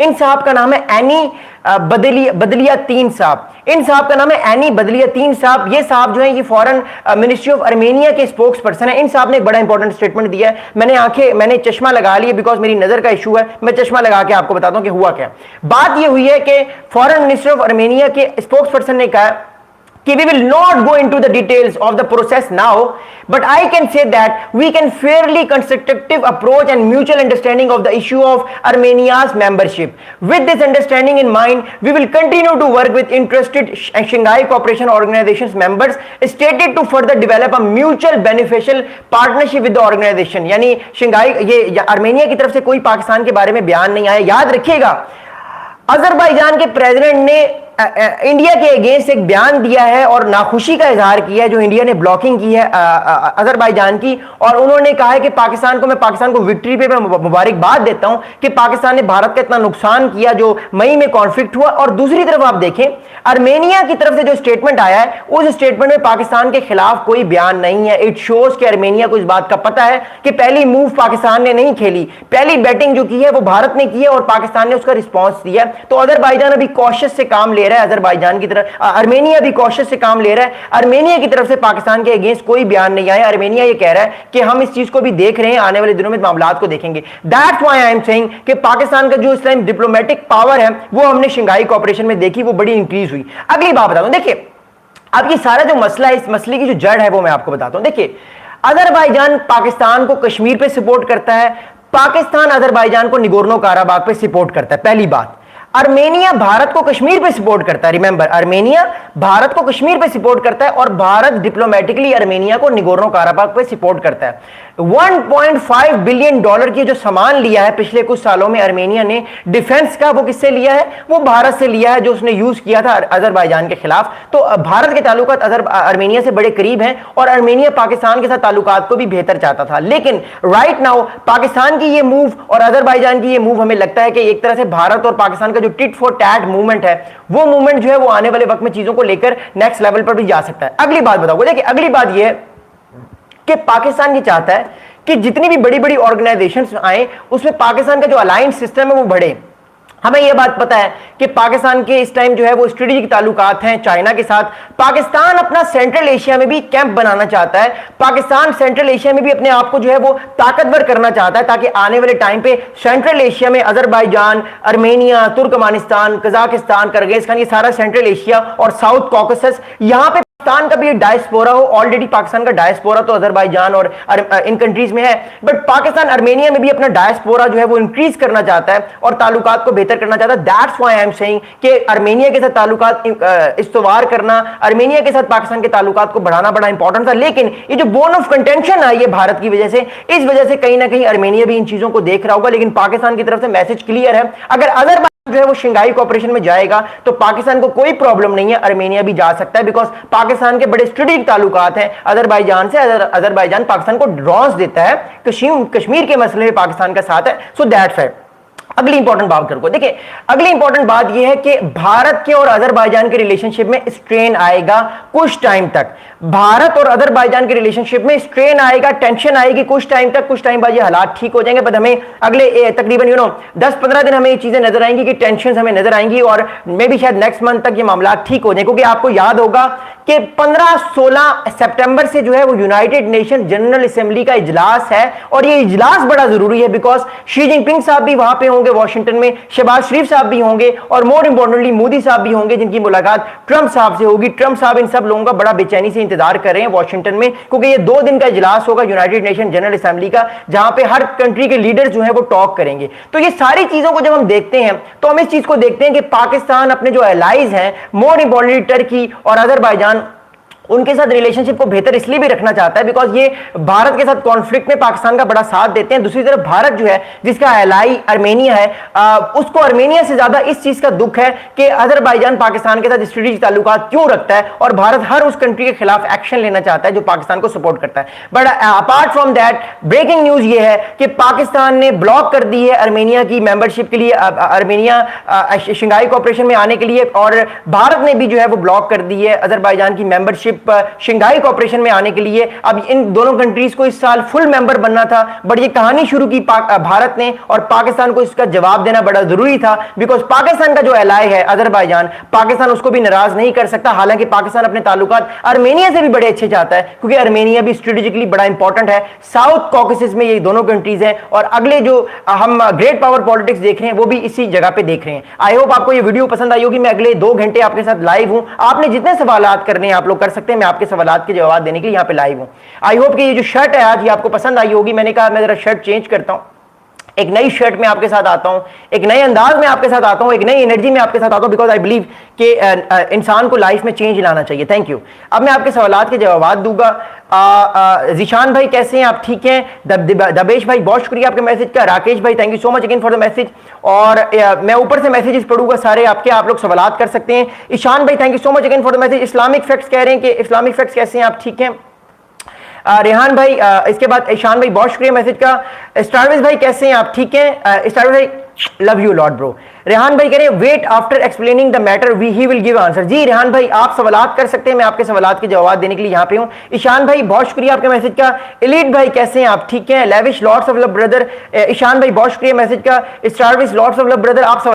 इन साहब का नाम है एनी बदलियातीन साहब। इन साहब का नाम है एनी बदलियातीन साहब। ये साहब जो है ये फॉरेन मिनिस्ट्री ऑफ आर्मेनिया के स्पोक्स पर्सन है। इन साहब ने एक बड़ा इंपॉर्टेंट स्टेटमेंट दिया है। मैंने चश्मा लगा लिया बिकॉज मेरी नजर का इशू है। मैं चश्मा लगा के आपको बताता हूं कि हुआ क्या। बात ये हुई है कि फॉरेन मिनिस्ट्री ऑफ आर्मेनिया के स्पोक्स पर्सन ने कहा कि we will not go into the details of the process now, but I can say that we can fairly constructive approach and mutual understanding of the issue of Armenia's membership. With this understanding in mind, we will continue to work with interested Shanghai Cooperation Organization's members stated to further develop a mutual beneficial partnership with the organization. यानी Shanghai ये Armenia की तरफ से कोई पाकिस्तान के बारे में बयान नहीं आया। याद रखिएगा, अजरबैजान के प्रेसिडेंट ने इंडिया के अगेंस्ट एक बयान दिया है और नाखुशी का इजहार किया है जो इंडिया ने ब्लॉकिंग की है अजरबैजान की। और उन्होंने कहा है कि मैं पाकिस्तान को विक्ट्री पे मैं मुबारकबाद देता हूं कि पाकिस्तान ने भारत का इतना नुकसान किया जो मई में कॉन्फ्लिक्ट हुआ। और दूसरी तरफ आप देखें आर्मेनिया की तरफ से जो स्टेटमेंट आया है उस स्टेटमेंट में पाकिस्तान के खिलाफ कोई बयान नहीं है। इट शोज कि आर्मेनिया को इस बात का पता है कि पहली मूव पाकिस्तान ने नहीं खेली, पहली बैटिंग जो की है वो भारत ने की है और पाकिस्तान ने उसका रिस्पॉन्स दिया। तो अजरबैजान अभी कॉशियस से काम ले रहा है, अजरबैजान की तरफ आर्मेनिया भी कॉशियस से काम ले रहा है। आर्मेनिया की तरफ से पाकिस्तान के अगेंस्ट कोई बयान नहीं आया। आर्मेनिया ये कह रहा है कि हम इस चीज को भी देख रहे हैं, आने वाले दिनों में मामलात को देखेंगे। That's why I am saying कि पाकिस्तान का जो इस टाइम डिप्लोमेटिक पावर है वो हमने शंघाई कोऑपरेशन में देखी, वो बड़ी इंक्रीज हुई। अगली बात बता दूं, देखिए अब ये सारा जो मसला है, इस मसले की जो जड़ है वो मैं आपको बताता हूं। देखिए अजरबैजान पाकिस्तान को कश्मीर पे सपोर्ट करता है, पाकिस्तान अजरबैजान को निगोर्नो काराबाग पे सपोर्ट करता है। पहली बात, आर्मेनिया भारत को कश्मीर पे सपोर्ट करता है। रिमेंबर, आर्मेनिया भारत को कश्मीर पे सपोर्ट करता है और भारत डिप्लोमेटिकली आर्मेनिया को निगोर्नो काराबाग पे सपोर्ट करता है। 1.5 बिलियन डॉलर की जो सामान लिया है पिछले कुछ सालों में आर्मेनिया ने डिफेंस का, वो किससे लिया है? वो भारत से लिया है, जो उसने यूज किया था अजरबैजान के खिलाफ। तो भारत के ताल्लुकात आर्मेनिया से बड़े करीब हैं और आर्मेनिया पाकिस्तान के साथ ताल्लुकात को भी बेहतर चाहता था। लेकिन राइट नाउ पाकिस्तान की ये मूव और अजरबैजान की ये मूव हमें लगता है कि एक तरह से भारत और पाकिस्तान का जो टिट फॉर टैट मूवमेंट है वो मूवमेंट जो है वो आने वाले वक्त में चीजों को लेकर नेक्स्ट लेवल पर भी जा सकता है। अगली बात बताओ, देखिए अगली बात ये है कि पाकिस्तान ये चाहता है कि जितनी भी बड़ी बड़ी ऑर्गेनाइजेशंस आए उसमें पाकिस्तान का जो अलायंस सिस्टम है वो बढ़े। हमें यह बात पता है कि पाकिस्तान के इस टाइम जो है वो स्ट्रेटेजिक ताल्लुकात हैं चाइना के साथ। पाकिस्तान अपना सेंट्रल एशिया में भी कैंप बनाना चाहता है। पाकिस्तान सेंट्रल एशिया में भी अपने आप को जो है वो ताकतवर करना चाहता है ताकि आने वाले टाइम पे सेंट्रल एशिया में Azerbaijan, Armenia, Turkmenistan, Kazakhstan, Kyrgyzstan, ये सारा सेंट्रल एशिया और साउथ कॉकेसस, यहां पे पाकिस्तान का भी डायस्पोरा हो। ऑलरेडी पाकिस्तान का डायस्पोरा तो अजरबैजान और इन कंट्रीज में है, बट पाकिस्तान आर्मेनिया में भी अपना डायस्पोरा जो है वो इंक्रीज करना चाहता है और ताल्लुकात को बेहतर करना चाहता है। That's why I am saying कि आर्मेनिया के साथ ताल्लुकात इस्तवार करना, आर्मेनिया के साथ पाकिस्तान के ताल्लुकात को बढ़ाना बड़ा इंपॉर्टेंट था। लेकिन ये जो बोन ऑफ कंटेंशन आई है भारत की वजह से, इस वजह से कहीं ना कहीं आर्मेनिया भी इन चीजों को देख रहा होगा। लेकिन पाकिस्तान की तरफ से मैसेज क्लियर है, अगर अजरबैजान जो है वो शंघाई कोऑपरेशन में जाएगा तो पाकिस्तान को कोई प्रॉब्लम नहीं है, आर्मेनिया भी जा सकता है बिकॉज पाकिस्तान के बड़े स्ट्रेटेजिक ताल्लुकात हैं अजरबैजान से। अजरबैजान पाकिस्तान को ड्रॉन्स देता है, कश्मीर के मसले में पाकिस्तान का साथ है। So that's it. अगली इंपॉर्टेंट बात करो, देखिए अगली इंपॉर्टेंट बात यह है कि भारत के और अजरबैजान के रिलेशनशिप में स्ट्रेन आएगा कुछ टाइम तक। भारत और अजरबैजान के रिलेशनशिप में स्ट्रेन आएगा, टेंशन आएगी कुछ टाइम तक। कुछ टाइम बाद ये हालात ठीक हो जाएंगे, बट हमें अगले तकरीबन 10-15 दिन हमें ये चीजें नजर आएंगी कि टेंशन हमें नजर आएंगी और मे भी शायद नेक्स्ट मंथ तक ये मामला ठीक हो जाए। क्योंकि आपको याद होगा कि 15-16 सितंबर से जो है वो यूनाइटेड नेशन जनरल असेंबली का इजलास है और ये इजलास बड़ा जरूरी है बिकॉज शी जिनपिंग साहब भी वहां पे होंगे वॉशिंगटन में, शहबाज शरीफ साहब भी होंगे और मोर इंपॉर्टेंटली मोदी साहब भी होंगे जिनकी मुलाकात ट्रंप साहब से होगी। ट्रंप साहब इन सब लोगों का बड़ा बेचैनी से इंतजार कर रहे हैं वॉशिंगटन में, क्योंकि ये 2 दिन का इजलास होगा यूनाइटेड नेशन जनरल असेंबली का, जहां पे हर कंट्री के लीडर जो है वो टॉक करेंगे। तो ये सारी चीजों को जब हम देखते हैं तो हम इस चीज को देखते हैं कि पाकिस्तान अपने जो एलाइज हैं, मोर इंपॉर्टेंटली टर्की और अजरबैजान, उनके साथ रिलेशनशिप को बेहतर इसलिए भी रखना चाहता है बिकॉज ये भारत के साथ कॉन्फ्लिक्ट में पाकिस्तान का बड़ा साथ देते हैं। दूसरी तरफ भारत जो है जिसका एलाई आर्मेनिया है, उसको आर्मेनिया से ज्यादा इस चीज का दुख है कि अजरबैजान पाकिस्तान के साथ स्ट्रेटेजिक ताल्लुकात क्यों रखता है और भारत हर उस कंट्री के खिलाफ एक्शन लेना चाहता है जो पाकिस्तान को सपोर्ट करता है। But apart from that breaking news ये है कि पाकिस्तान ने ब्लॉक कर दी है आर्मेनिया की मेंबरशिप के लिए, आर्मेनिया शंघाई कोऑपरेशन में आने के लिए, और भारत ने भी जो है वो ब्लॉक कर दी है अजरबैजान की मेंबरशिप मेंबरशिप शंघाई कोऑपरेशन में आने के लिए। अब इन दोनों कंट्रीज को इस साल फुल मेंबर बनना था, बट ये कहानी शुरू की भारत ने, और पाकिस्तान को इसका जवाब देना बड़ा जरूरी था, बिकॉज पाकिस्तान का जो एलाय है अजरबैजान, पाकिस्तान उसको भी नाराज नहीं कर सकता। हालांकि पाकिस्तान अपने ताल्लुकात आर्मेनिया से भी बड़े अच्छे चाहता है, क्योंकि आर्मेनिया भी स्ट्रेटेजिकली बड़ा इंपॉर्टेंट है। साउथ कॉकेसस में ये दोनों कंट्रीज हैं, और अगले जो हम ग्रेट पावर पॉलिटिक्स देख रहे हैं वो भी इसी जगह पे देख रहे हैं। आई होप आपको ये वीडियो पसंद आई होगी। मैं अगले 2 घंटे आपके साथ लाइव हूं, आपने जितने सवालात करने हैं आप लोग कर सकते हैं, मैं आपके सवालात के जवाब देने के लिए यहां पे लाइव हूं। आई होप कि ये जो शर्ट है आज ये आपको पसंद आई होगी। मैंने कहा मैं जरा शर्ट चेंज करता हूं, एक नई शर्ट में आपके साथ आता हूं, एक नए अंदाज में आपके साथ आता हूं, एक नई एनर्जी में आपके साथ आता हूं, बिकॉज आई बिलीव कि इंसान को लाइफ में चेंज लाना चाहिए। Thank you. अब मैं आपके सवालात के जवाब दूंगा। जिशान भाई कैसे हैं आप? ठीक हैं। दबेश भाई बहुत शुक्रिया आपके मैसेज का। राकेश भाई thank you so much again for the message. और मैं ऊपर से मैसेजेस पढ़ूंगा सारे आपके, आप लोग सवालात कर सकते हैं। ईशान भाई thank you so much again for the message. Islamic facts कह रहे हैं कि इस्लामिक फैक्ट्स कैसे हैं आप? ठीक हैं। रेहान भाई, इसके बाद ईशान भाई बहुत शुक्रिया मैसेज का। स्टारविस भाई कैसे हैं आप? ठीक हैं। स्टारविस भाई love you lot bro. Rehan भाई कह रहे हैं wait after explaining the matter he will give answer. जी रेहान भाई आप सवालात कर सकते हैं, मैं आपके सवालात के जवाब देने के लिए यहाँ पे हूँ। ईशान भाई बहुत शुक्रिया आपके मैसेज का। एलिट भाई कैसे हैं आप? ठीक हैं। Lavish lots of love brother. Ishan भाई बहुत शुक्रिया मैसेज का। Starvis lots of love brother. आप